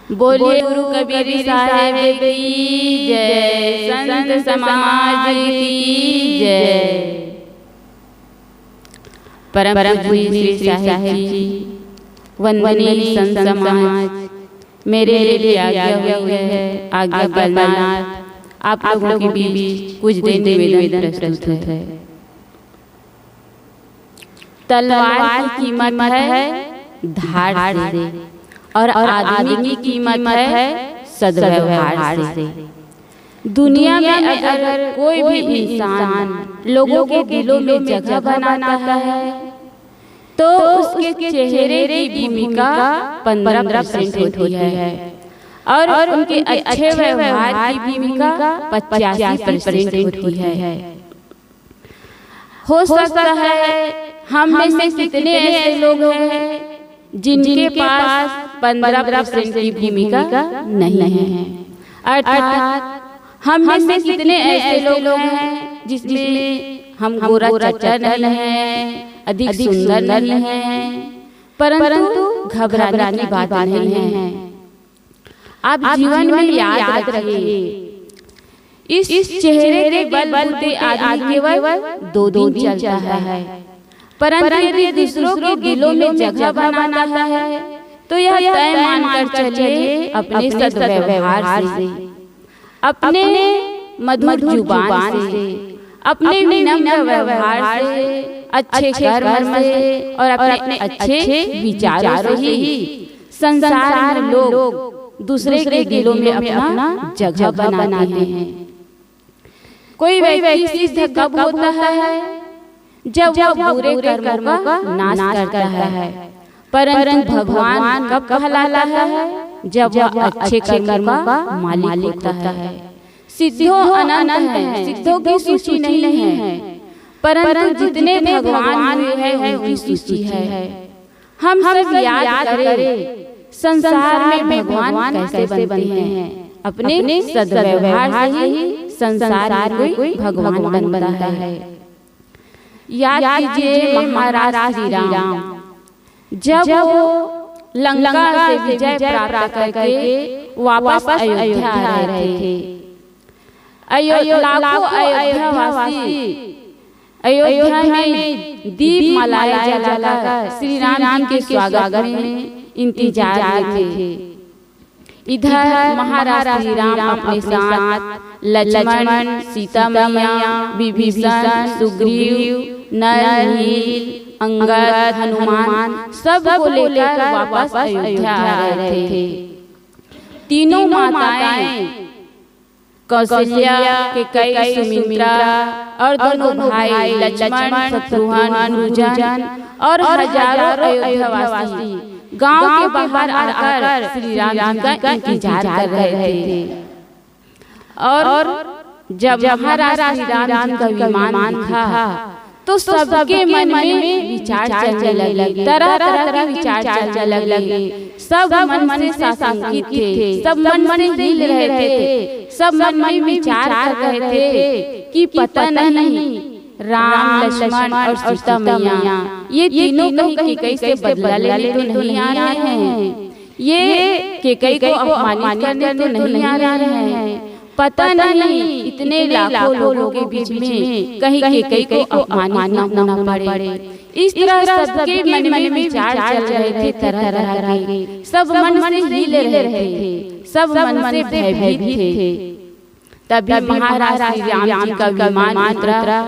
बोलिए गुरु कबीर साहेब की जय, संत समाज की जय। परम पूज्य श्री साहेब जी, वंदनीय संत समाज, मेरे लिए आज्ञा हुई है, आज्ञा पालना आप लोगों के बीच कुछ दिन निवेदन प्रस्तुत है। तलवार की कीमत है धार से और आदमी की कीमत है सद्व्यवहार से। दुनिया में अगर कोई भी इंसान लोगों के दिलों में जगह बनाता है तो उसके चेहरे की भूमिका 15% होती है और उनके अच्छे व्यवहार की भूमिका 85% होती है। हो सकता है हम में से कितने ऐसे लोग हैं जिनके पास 15% की भूमिका नहीं है, अर्थात हम में से कितने ऐसे लोग हैं जिसमें हम गोरा चच्चा नहीं है, अधिक सुंदर नहीं है, परंतु घबराने की बात नहीं है। आप जीवन में याद रखिए, इस चेहरे के बलबूते आदमी केवल 2 दिन चलता है, परंतु यदि दूसरों के दिलों में जगह बनाना है तो यह तय मानकर चलिए अपने सद्व्यवहार से, अपने मधुर जुबान से, अपने विनम्र व्यवहार से, अच्छे कर्म से और अपने अच्छे विचारों से ही संसार में लोग दूसरे के दिलों में अपना जगह बनाते हैं। कोई व्यक्ति सिद्ध कब होता है? जब वह बुरे कर्मों का नाश करता है, परंतु भगवान कब कहलाता है? जब वह अच्छे कर्मों का मालिक होता है। सिद्धों अनंत है, सिद्धों की सूची नहीं है, परंतु जितने भगवान हुए हैं उनकी सूची है। हम सब याद करें संसार में भगवान कैसे बनते हैं। अपने सद्व्यवहार से ही संसार में कोई भगवान बनता है। याद कीजिए महाराज श्री राम, जब वो लंका से विजय प्राप्त करके वापस अयोध्या आ रहे थे। लाखों अयोध्यावासी अयोध्या में दीप मालाएं जलाकर श्री राम के स्वागत में इंतजार में थे। इधर महाराज श्री राम अपने साथ लक्ष्मण, सीता मैया, विभीषण, सुग्रीव, नल, नील, अंगद, हनुमान सब को लेकर वापस अयोध्या आ रहे थे। तीनों माताएं कौशल्या, कैकेयी, सुमित्रा और दोनों भाई लक्ष्मण, शत्रुघ्न, अनुजन और हजारों अयोध्यावासी गांव के बाहर आकर श्री राम का इंतजार कर रहे थे। और जब महाराज श्री राम का विमान था तो सबके मन में विचार चलने लगे, तरह तरह के विचार चलने लगे। सब मन से साशंकित थे, सब मन में हिल रहे थे, सब मन में विचार कर रहे थे कि पता नहीं राम, लक्ष्मण और सीता मैया ये तीनों कहीं कैसे बदला लेने तो नहीं आ रहे हैं, ये कैकेयी को अपमानित करने तो नहीं आ रहे हैं। पता नहीं इतने लाखों लोगों के बीच में कहीं कैकेयी को अपमानित न होना पड़े। इस तरह सबके मन में विचार चल रहे थे, तरह तरह के। सब मन से हिल रहे थे, सब मन से भयभीत थे। तभी महाराज श्री राम जी का विमान उतरा।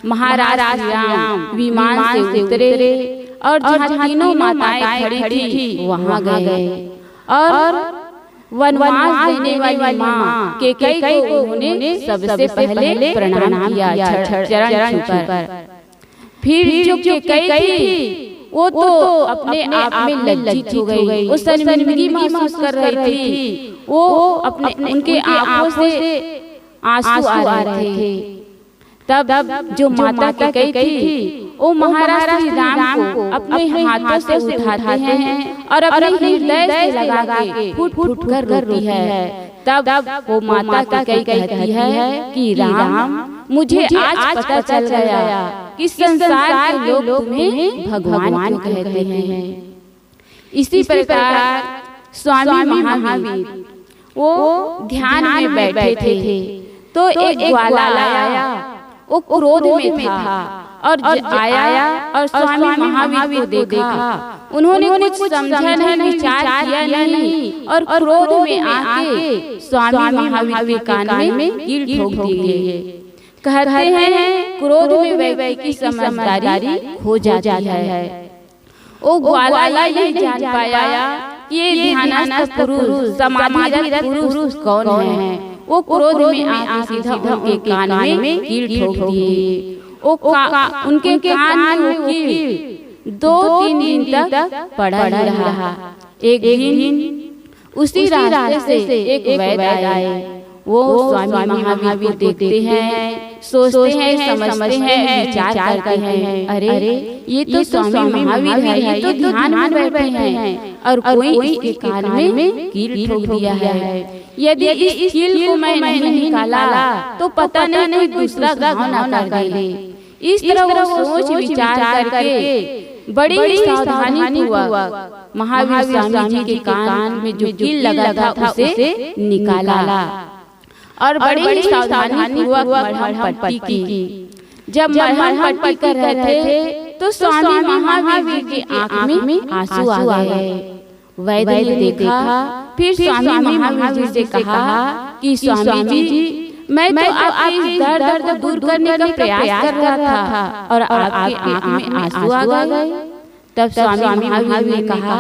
महाराज श्री राम विमान से उतरे और जहाँ तीनों माताएं खड़ी थी वहाँ गए और वनवास देने वाली माँ कैकेयी को उन्होंने सबसे पहले प्रणाम किया चरण छूकर। फिर जो कैकेयी थी वो तो अपने आप में लज्जित हो गई, वो शर्मिंदगी महसूस कर रही थी। वो अपने उनके आंखों से आंसू आ रहे थे। तब जो माता कैकेयी थी वो महाराज श्री राम को अपने हाथों से उठाते हैं और अपने हृदय से लगा के फूट फूट कर रोती है। तब वो माता कैकेयी कहती है कि राम, मुझे आज पता चल गया कि संसार के लोग तुम्हें भगवान कहते हैं। इसी प्रकार स्वामी महावीर वो ध्यान में बैठे थे तो एक ग्वाला आया, वो क्रोध में था और आया और स्वामी महावीर को देखा। उन्होंने कुछ समझा नहीं, विचार किया नहीं और क्रोध में आके स्वामी महावीर के कान में कील ठोक दिए। कहते हैं क्रोध में व्यक्ति की समझदारी खो जाती है। वो ग्वाला ये जान पाया कि ये ध्यानस्थ पुरुष समाधिरत पुरुष कौन है। वो क्रोध में आके सीधा उनके कान में कील ठोक दिए। उनके कान में कील 2-3 दिन तक पड़ा रहा। एक दिन उसी रास्ते से एक वैद्य आए। वो स्वामी महावीर को देखते हैं, सोचते हैं, समझते हैं, विचार करते हैं, अरे ये तो स्वामी महावीर है, ये तो ध्यान में बैठे हैं और कोई इसके कान में कील ठोक दिया है। यदि इस कील को मैं नहीं निकाला तो पता नहीं दूसरा घाव ना कर दे। इस तरह वो सोच विचार करके बड़ी सावधानी पूर्वक महावीर स्वामी जी के कान में जो कील लगा था उसे निकाला और बड़ी सावधानी पूर्वक मरहम पट्टी की। जब मरहम पट्टी कर रहे थे तो स्वामी महावीर की आंख में आंसू आ गए। वैद्य ने देखा, फिर स्वामी महावीर जी से कहा कि स्वामी जी मैं तो आपके दर्द को दूर करने का प्रयास कर रहा था और आपकी आंख में आंसू आ गए। तब स्वामी महावीर ने कहा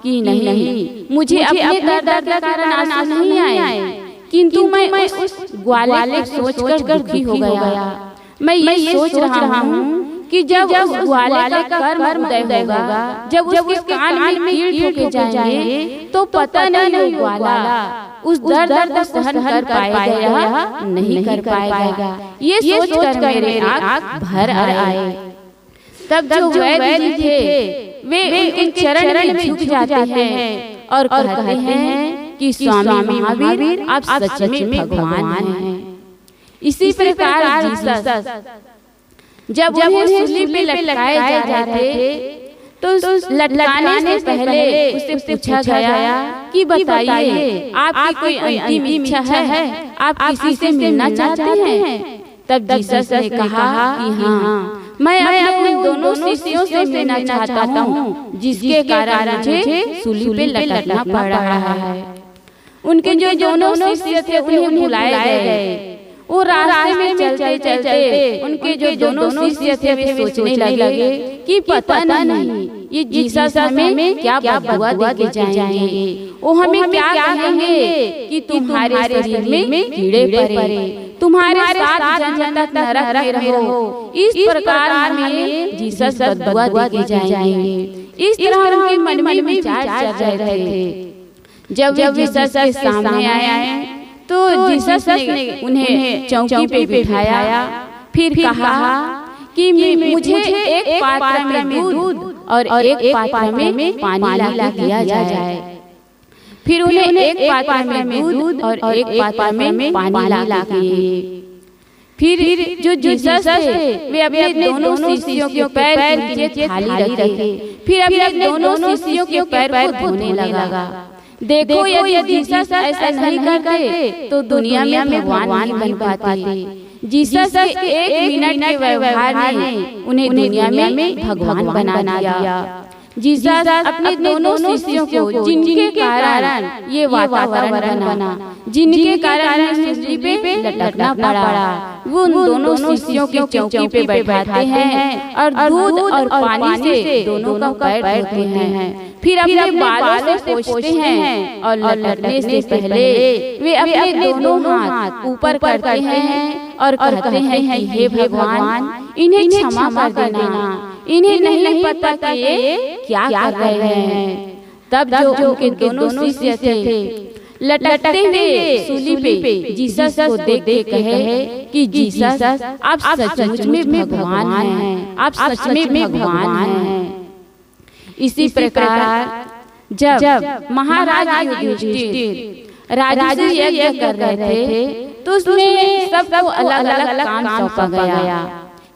कि नहीं, मुझे अपने दर्द के कारण आंसू नहीं आए, किंतु मैं उस ग्वाले सोचकर दुखी हो गया। मैं ये सोच रहा हूँ कि जब उस ग्वाले का कर्म उदय होगा, जब उसके कान में कील ठोके जाएंगे तो पता नहीं ग्वाला उस दर्द को सहन कर पाएगा या नहीं कर पाएगा। ये सोचकर मेरे आँख भर आए। तब जो वैद्य जी थे वे उनके चरण में झुक जाते हैं और कहते हैं कि स्वामी महावीर आप सच में भगवान हैं। इसी प्रकार जीसस जब उन्हें सूली पे लटकाए जा रहे थे तो लटकाने से पहले उससे पूछा गया कि बताइए आपकी कोई अंतिम इच्छा है, आप किसी से मिलना चाहते हैं? तब जीसस ने कहा कि हाँ, मैं अपने दोनों शिष्यों से मिलना चाहता हूँ जिसके कारण मुझे सूली पे लटकना पड़ रहा है। उनके जो दोनों शिष्य थे उन्हें बुलाए गए। वो रास्ते में चलते चलते उनके जो दोनों शिष्य थे वे सोचने लगे कि पता नहीं ये जीसस हमें क्या बदुआ देके जाएंगे, वो हमें क्या कहेंगे कि तुम्हारे शरीर में कीड़े पड़े, तुम्हारे साथ जन्नत तक नरक में रहो। इस प्रकार हमें जीसस बदुआ देके जाएंगे। इस तरह उनके मन में विचार चल रहे थे। जब जीसस के सामने आए तो जीसस ने उन्हें चौकी पे बिठाया, फिर कहा कि मुझे एक पात्र में दूध और एक पात्र में पानी ला दिया जाए। फिर उन्हें एक पात्र में दूध और एक पात्र में पानी ला दिए। फिर जो जीसस थे वे अपने दोनों शिष्यों के पैर के नीचे थाली रखे, फिर अपने दोनों शिष्यों के पैर को धोने लगा। देखो यदि जीसस ऐसा नहीं करते तो दुनिया में भगवान नहीं बन पाते। जीसस के एक मिनट के व्यवहार ने उन्हें दुनिया में भगवान बना दिया। जीसस अपने दोनों शिष्यों को जिनके कारण ये वातावरण बना, जिनके कारण सूली पे लटकना पड़ा, वो उन दोनों शिष्यों के चौकी पे बैठाते हैं और दूध और पानी से दोनों का पैर धोते हैं। फिर अपने बालों से पोंछते हैं और लटकने से पहले वे अपने दोनों हाथ ऊपर करते हैं और कहते हैं कि हे भगवान इन्हें क्षमा कर देना, इन्हें नहीं पता कि ये क्या कर रहे हैं। तब जो उनके दोनों शिष्य थे लटकते हुए सूली पे जीसस को देख के कहे कि जीसस आप सचमुच में भगवान हैं, आप सच में भगवान हैं। इसी प्रकार जब महाराज युधिष्ठिर राजसूय यज्ञ कर रहे थे तो उसमें सबको अलग अलग काम सौंपा गया।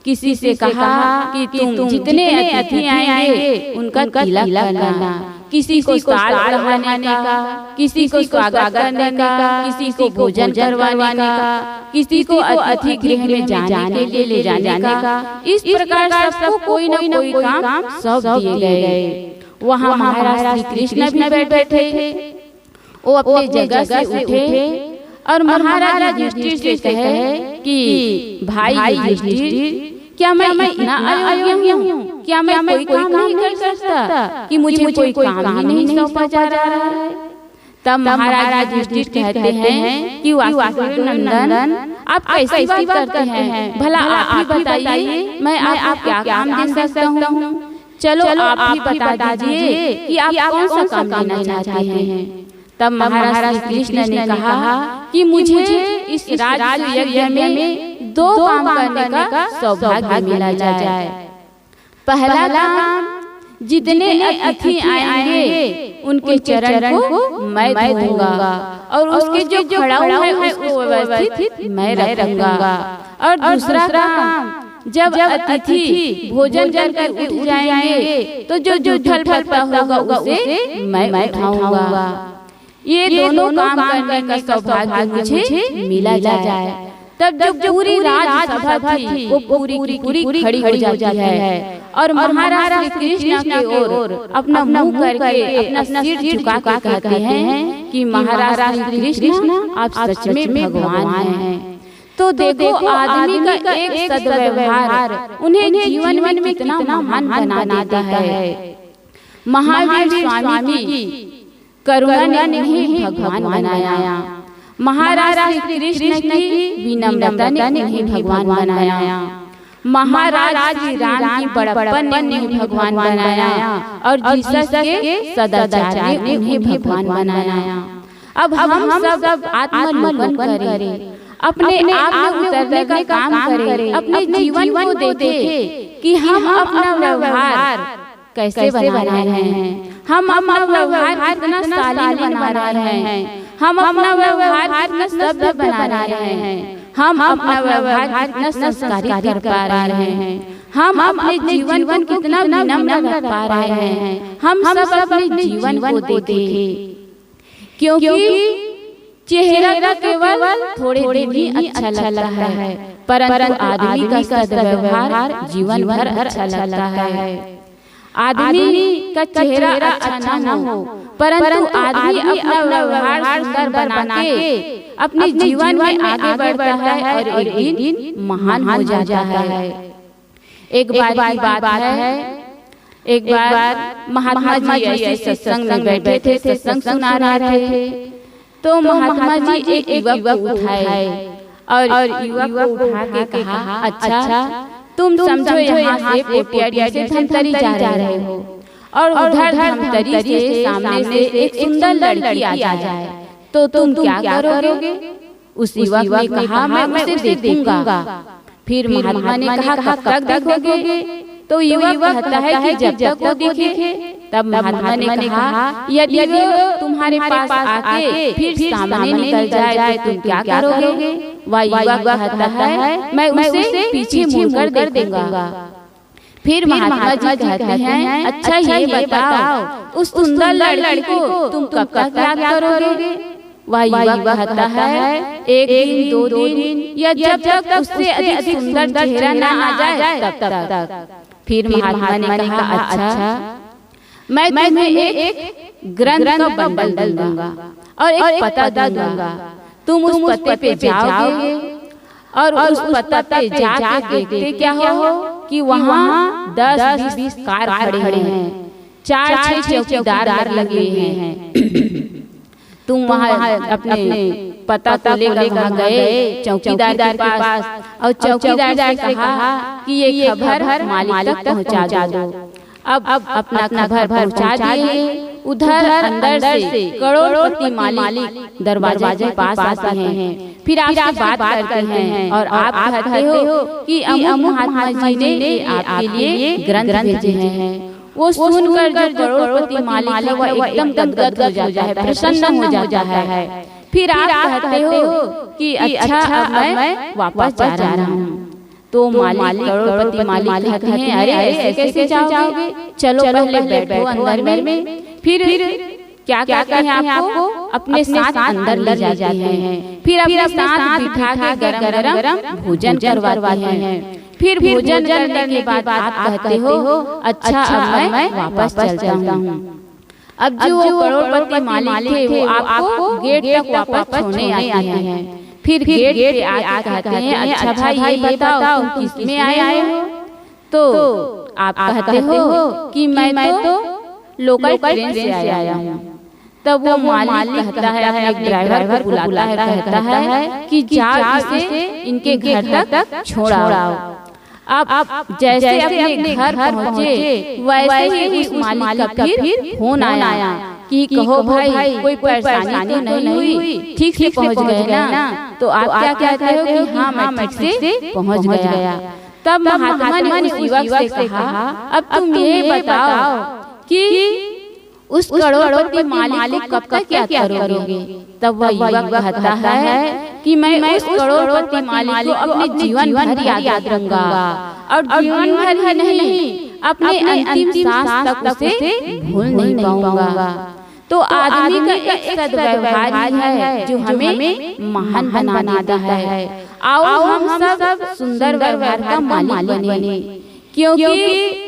किसी से कहा कि तुम जितने अतिथि आएंगे उनका तिलक करना, किसी को साल बढ़ाने का, किसी को स्वागत करने का, किसी को भोजन करवाने का, किसी को अतिथि गृह में जाने के लिए ले जाने का। इस प्रकार सबको कोई न कोई काम सौंप दिए गए। वहाँ महाराज श्री कृष्ण भी बैठे थे। वो अपनी जगह से उठे और महाराज युधिष्ठिर से कहे कि भाई युधिष्ठिर, क्या मैं इतना अयोग्य हूँ? क्या मैं कोई काम नहीं कर सकता कि मुझे कोई काम ही नहीं सौंपा जा रहा है? तब महाराज युधिष्ठिर कहते हैं कि वासुदेव नंदन, आप कैसी बात करते हैं? भला आप ही बताइए, मैं आप क्या काम दे सकता हूँ? चलो आप ही बता दीजिए कि आप कौन सा काम लेना चाहते हैं। तब महाराज कृष्ण ने कहा कि मुझे इस राज्य यज्ञ में 2 काम करने का सौभाग्य मिला जाए। पहला काम, जितने अतिथि आएंगे उनके चरण को मैं धोऊंगा और उसके जो खड़ा हुआ है उसको व्यवस्थित मैं रखूंगा। और दूसरा काम, जब अतिथि भोजन करके उठ जाएंगे तो जो फल पड़ता होगा उसे मैं उठाऊंगा। ये दोनों काम करने का सौभाग्य मुझे मिला जाए। तब जो पूरी राजसभा थी वो पूरी खड़ी हो जाती है और महाराज श्री कृष्ण की ओर अपना मुंह करके अपना सिर झुका के कहते हैं कि महाराज श्री कृष्ण, आप सच में भगवान हैं। तो देखो, आदमी का एक सद्व्यवहार उन्हें जीवन में कितना महान बना देता है। महावीर स्वामी की करुणा ने ही भगवान बनाया। महाराज श्री कृष्ण की विनम्रता ने नहीं भगवान बनाया। महाराज श्री राम की बड़प्पन ने नहीं भगवान बनाया और जीसस के सदाचार ने उन्हें भगवान बनाया। अब हम सब आत्मावलोकन करें, अपने आप में उतरने का काम करें, अपने जीवन को देखें कि हम अपना व्यवहार कैसे बना रहे हैं, हम अपना व्यवहार कितना शालीन बना रहे हैं, हम अपना व्यवहार कितना सभ्य बना रहे हैं, हम अपना व्यवहार कितना संस्कारी कर पा रहे हैं, हम अपने जीवन को कितना विनम्र रख पा रहे हैं। हम सब अपने जीवन को देखें, क्योंकि चेहरा केवल थोड़े दिन ही अच्छा लगता है, परंतु आदमी का सद्व्यवहार जीवन भर अच्छा लगता है। आदमी का चेहरा अच्छा न हो, परंतु आदमी अपना व्यवहार सुंदर बना के अपने जीवन में आगे बढ़ता है और एक दिन महान हो जाता है। एक बार की बात है, एक बार महात्मा जी ऐसे सत्संग में बैठे थे, सत्संग सुना रहे थे। तो महात्मा जी एक युवक को उठाए और युवक को उठा के कहा, अच्छा तुम समझो यहाँ से पोटिया से धमतरी जा रहे हो और उधर धमतरी से सामने से एक सुंदर लड़की आ जाए तो तुम क्या करोगे? उस युवक ने कहा, मैं उसे देखूंगा। फिर महात्मा ने कहा, कब तक देखोगे? तो युवक कहता है कि जब तक वो दिखे। तब महात्मा ने कहा, यदि वो तुम्हारे पास आके फिर सामने निकल जाए तो तुम क्या करोगे? वह युवक कहता है, मैं उसे पीछे मुड़कर देख दूंगा। फिर महात्मा जी कहते हैं, अच्छा ये बताओ उस सुंदर लड़की को तुम कब तक याद करोगे? वह युवक कहता है, एक दिन, 2 दिन या जब तक उससे अधिक सुंदर चेहरा न आ जाए तब तक। फिर महात्मा ने कहा, अच्छा मैं तुम्हें एक ग्रंथ का बंडल दूंगा और एक पता दूंगा। तुम उस पते पे जाओगे और उस पता पे जाके देखते क्या हो कि वहाँ 10-20 कार खड़े हैं, 4-6 चौकीदार लगे हैं। तुम वहाँ अपने पता को लेकर वहाँ गए चौकीदार के पास और चौकीदार से कहा कि ये खबर मालिक तक पहुँचा दो। अब अपना खबर पहुँचा दिए। उधर अंदर से करोड़पति मालिक दरवाजे पास आते हैं, फिर आपसे बात करते हैं और आप कहते हो कि महात्मा जी ने आपके लिए ग्रंथ भेजे हैं। वो सुनकर जो करोड़पति मालिक है वह एकदम गदगद हो जाता है, प्रसन्न हो जाता है। फिर आप कहते हो कि अच्छा अब मैं वापस जा रहा हूँ। तो मालिक करोड़पति मालिक कहते हैं, अरे ऐसे कैसे जाओगे? चलो पहले बैठो अंदर में। फिर क्या करते हैं आपको अपने साथ अंदर ले जाते हैं, फिर अपने साथ बिठा के गरम गरम भोजन करवाते हैं। फिर भोजन करने के बाद आप कहते हो अच्छा अब मैं वापस चलता हूँ। अब जो करोड़पति मालिक थे वो आपको गेट तक वापस छोड़ने आते हैं। फिर गेट पे आके कहते हैं अच्छा भाई ये बताओ तुम किस में आए हो? तो आप कहते हो कि मैं तो लोकल ट्रेन से आया हूँ। तब वो मालिक कहता है अपने ड्राइवर को बुलाता है, कहता है कि जाओ इसे इनके घर तक छोड़ाओ। अब जैसे अपने घर पहुँचे वैसे ही उस मालिक का फिर फोन आया कि कहो भाई कोई परेशानी तो नहीं हुई, ठीक से पहुँच गए ना? तो आप क्या कहते हो कि हाँ मैं ठीक से पहुँच गया। तब महात्मा ने उस युवक से कहा अब तुम ये बताओ कि उस करोड़पति मालिक कब तक क्या करोगे? तब वह युवक कहता है कि मैं उस करोड़पति मालिक को अपने जीवन भर याद रखूंगा और जीवन भर ही नहीं अपने अंतिम सांस तक उसे भूल नहीं पाऊंगा। तो आदमी का एक सद्व्यवहार ही है जो हमें महान बनाता है। आओ हम सब सुंदर व्यवहार का मालिक बने, क्योंकि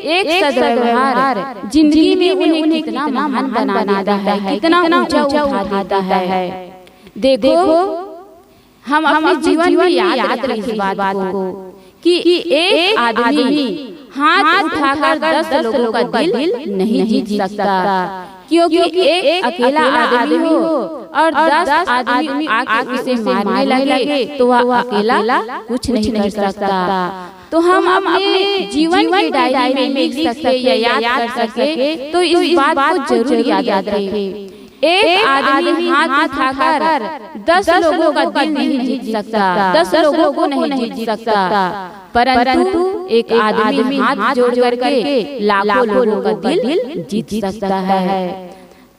एक सद्व्यवहार जिंदगी में उन्हें कितना महान बनाता है, कितना ऊंचा उठा देता है। देखो हम अपने जीवन में याद रखें इस बात को कि एक आदमी हाथ उठाकर 10 लोगों का दिल नहीं जीत सकता, क्योंकि एक अकेला आदमी हो और 10 आदमी आके उसे मारने लगे तो वह अकेला कुछ नहीं कर सकता। तो हम अपने जीवन की डायरी में लिख सके या याद कर सके तो इस बात को जरूर याद रखें। एक आदमी हाथ उठाकर 10 लोगों का दिल नहीं जीत सकता, 10 लोगों को नहीं जीत सकता, परंतु एक आदमी हाथ जोड़ करके लाखों लोगों का दिल जीत सकता है।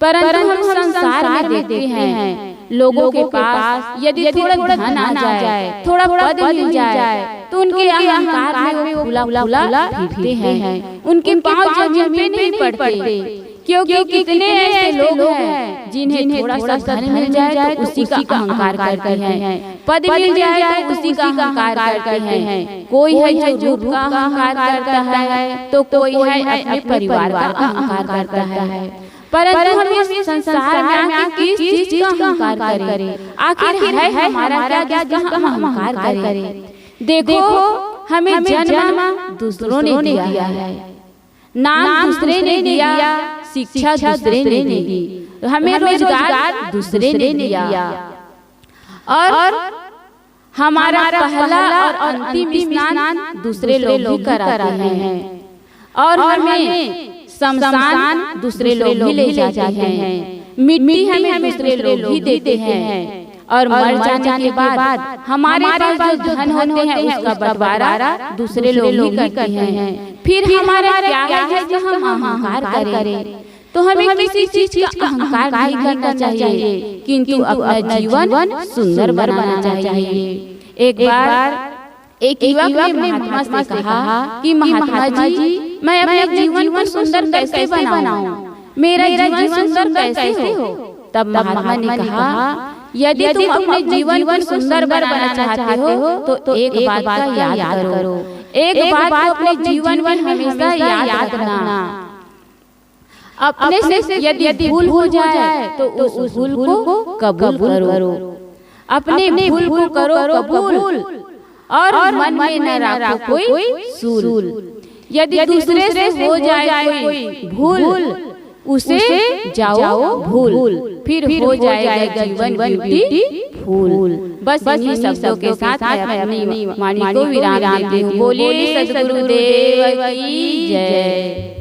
परंतु हम संसार में देखते हैं लोगों के पास यदि थोड़ा धन आ जाए, थोड़ा पद मिल जाए तो उनके अहंकार में वो फूला फिरते हैं, उनके पांव जमीन पे नहीं पड़ते, क्योंकि कितने ऐसे लोग हैं जिन्हें थोड़ा सा धन मिल जाए तो उसी का अहंकार करते हैं, पद मिल जाए तो उसी का अहंकार करते हैं। कोई है जो रूप का अहंकार करता है तो कोई है अपने परिवार का अहंकार करता है। परंतु हम इस संसार में आखिर किस चीज का अहंकार करें? आखिर है हमारा क्या जहाँ हम अहंकार करें? देखो हमें जन्म दूसरों ने दिया है, नाम दूसरे ने दिया, शिक्षा दूसरे ने दी, हमें रोजगार दूसरे ने दिया और हमारा पहला और अंतिम स्नान दूसरे लोग ही कराते हैं और हमें शमशान दूसरे लोग ही ले जाते हैं, मिट्टी हमें दूसरे लोग ही देते हैं और मर जाने के बाद हमारे पास जो धन होते हैं उसका बंटवारा दूसरे लोग ही करते हैं। फिर हमारा क्या है जो हम अहंकार करें? तो हमें किसी चीज का अहंकार नहीं करना चाहिए, किंतु अपना जीवन सुंदर बनाना चाहिए। एक बार एक युवक ने महात्मा से कहा कि महात्मा जी मैं अपने जीवन को सुंदर कैसे बनाऊं? मेरा जीवन सुंदर कैसे हो? तब महात्मा ने कहा यदि तुम अपने जीवन को सुंदर बनाना चाहते हो तो एक बात का याद करो, एक बात को अपने जीवन में हमेशा याद रखना, अपने से यदि भूल हो जाए तो उस भूल को कबूल करो, अपने भूल को करो कबूल और मन में न रखो कोई सूल। यदि दूसरे से हो जाए कोई भूल उसे जाओ भूल, फिर हो जाएगा जीवन ब्यूटीफुल। बस इन्हीं शब्दों के साथ मैं अपनी वाणी को विराम देती हूँ। बोलिए सद्गुरुदेव की जय।